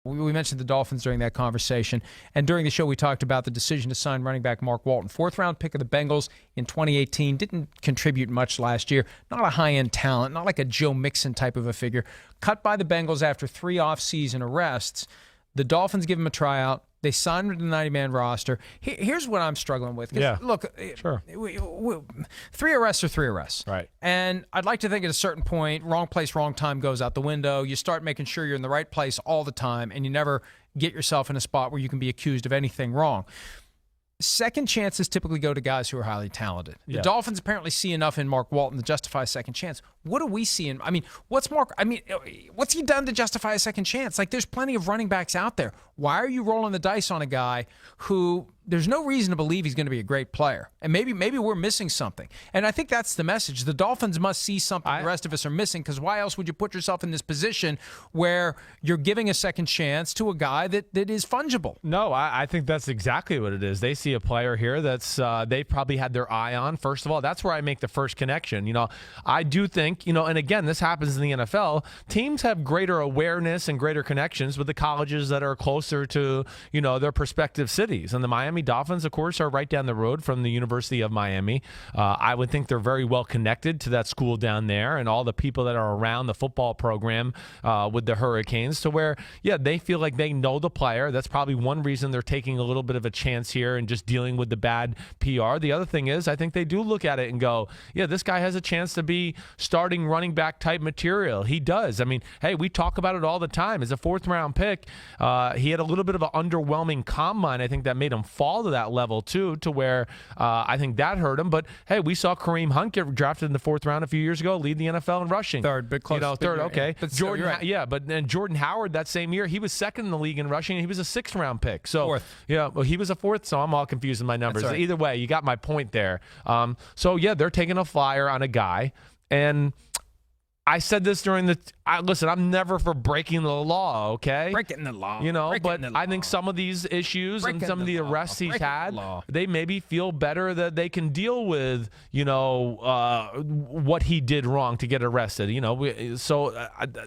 We mentioned the Dolphins during that conversation, and during the show we talked about the decision to sign running back Mark Walton, fourth-round pick of the Bengals in 2018, didn't contribute much last year, not a high-end talent, not like a Joe Mixon type of a figure, cut by the Bengals after 3 off-season arrests. The Dolphins give him a tryout. They signed him to the 90-man roster. Here's what I'm struggling with. Yeah, look, sure. 3 arrests are 3 arrests. Right. And I'd like to think at a certain point, wrong place, wrong time goes out the window. You start making sure you're in the right place all the time, and you never get yourself in a spot where you can be accused of anything wrong. Second chances typically go to guys who are highly talented. The Dolphins apparently see enough in Mark Walton to justify a second chance. What do we see in? What's he done to justify a second chance? Like, there's plenty of running backs out there. Why are you rolling the dice on a guy who there's no reason to believe he's going to be a great player? And maybe we're missing something. And I think that's the message. The Dolphins must see something the rest of us are missing, because why else would you put yourself in this position where you're giving a second chance to a guy that is fungible? No, I think that's exactly what it is. They see a player here that's they probably had their eye on. First of all, that's where I make the first connection. I do think, and again, this happens in the NFL, teams have greater awareness and greater connections with the colleges that are closer to, their prospective cities. And the Miami Dolphins, of course, are right down the road from the University of Miami. I would think they're very well connected to that school down there and all the people that are around the football program with the Hurricanes, to where, they feel like they know the player. That's probably one reason they're taking a little bit of a chance here and just dealing with the bad PR. The other thing is, I think they do look at it and go, this guy has a chance to be starting running back type material. He does. Hey, we talk about it all the time. As a 4th-round pick, he had a little bit of an underwhelming combine. I think that made him fall to that level too, to where I think that hurt him. But hey, we saw Kareem Hunt get drafted in the 4th round a few years ago, lead the NFL in rushing. Third, but close. Third, okay. But Jordan, right. But then Jordan Howard that same year, he was 2nd in the league in rushing, and he was a 6th-round pick. So 4th. Well, he was a 4th, so I'm all confused in my numbers. Right. Either way, you got my point there. They're taking a flyer on a guy, and I said this during listen, I'm never for breaking the law, okay? Breaking the law. I think some of these issues and some of the arrests he's had, they maybe feel better that they can deal with, what he did wrong to get arrested,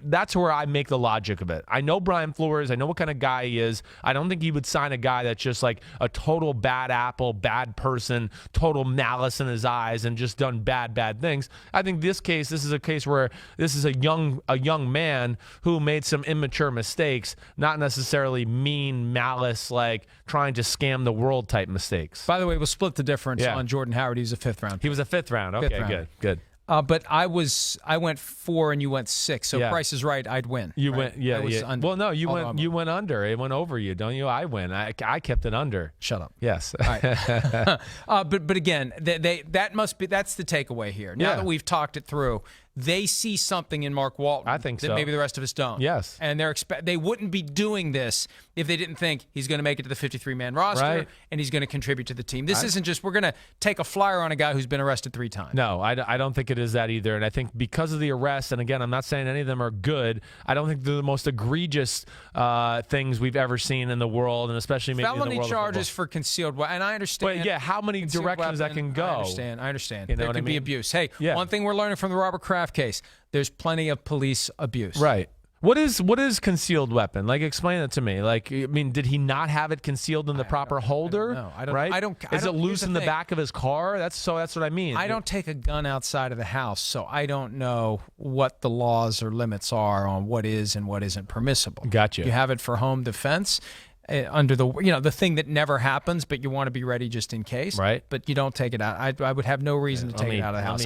that's where I make the logic of it. I know Brian Flores. I know what kind of guy he is. I don't think he would sign a guy that's just like a total bad apple, bad person, total malice in his eyes and just done bad things. I think this is a case where this is a young man who made some immature mistakes, not necessarily mean malice, like trying to scam the world type mistakes. By the way, we'll split the difference on Jordan Howard. He was a 5th round. He was a 5th round. Okay, good. But I went 4 and you went 6. So Price is right. I'd win. You went, Under. Well, no, you went under. It went over you, don't you? I win. I kept it under. Shut up. Yes. All right. But again, that's the takeaway here. Now that we've talked it through, they see something in Mark Walton. I think that so. Maybe the rest of us don't. Yes. And they wouldn't be doing this if they didn't think he's going to make it to the 53-man roster and he's going to contribute to the team. This isn't just we're going to take a flyer on a guy who's been arrested 3 times. No, I don't think it is that either. And I think because of the arrest, and again, I'm not saying any of them are good, I don't think they're the most egregious things we've ever seen in the world, and especially maybe felony in the world charges for concealed weapon. And I understand. But how many directions that can go? I understand. You know there could be abuse. Hey, one thing we're learning from the Robert Kraft case, there's plenty of police abuse. Right. What is concealed weapon? Like, explain it to me. Like, did he not have it concealed in the proper holder? I don't know. Is it loose in the back of his car? That's what I mean. I don't take a gun outside of the house, so I don't know what the laws or limits are on what is and what isn't permissible. Gotcha. You have it for home defense. Under the thing that never happens, but you want to be ready just in case. Right. But you don't take it out. I would have no reason to take it out of the house.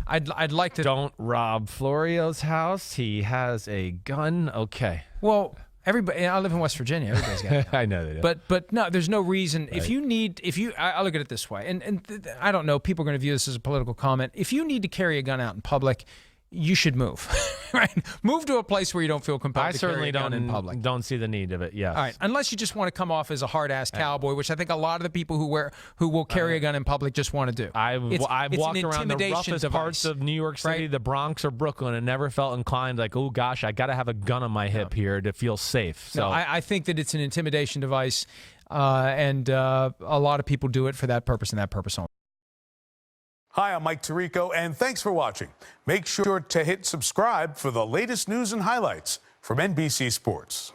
I'd like to. Don't rob Florio's house. He has a gun. Okay. Well, everybody. I live in West Virginia. Everybody's got a gun. I know they do. But no, there's no reason. Right. I look at it this way, and I don't know. People are going to view this as a political comment. If you need to carry a gun out in public, you should move. Right? Move to a place where you don't feel compelled to carry a gun in public. Don't see the need of it. Yes. All right. Unless you just want to come off as a hard-ass cowboy, which I think a lot of the people who will carry a gun in public just want to do. I've walked around the roughest parts of New York City, the Bronx or Brooklyn, and never felt inclined like, oh gosh, I got to have a gun on my hip here to feel safe. So I think that it's an intimidation device, and a lot of people do it for that purpose and that purpose only. Hi, I'm Mike Tirico, and thanks for watching. Make sure to hit subscribe for the latest news and highlights from NBC Sports.